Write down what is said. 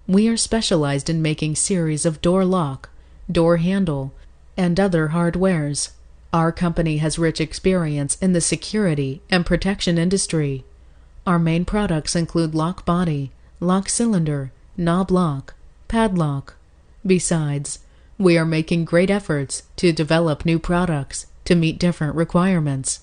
We are specialized in making series of door lock, door handle, and other hardwares. Our company has rich experience in the security and protection industry. Our main products include lock body, lock cylinder, knob lock, padlock. Besides, we are making great efforts to develop new products to meet different requirements.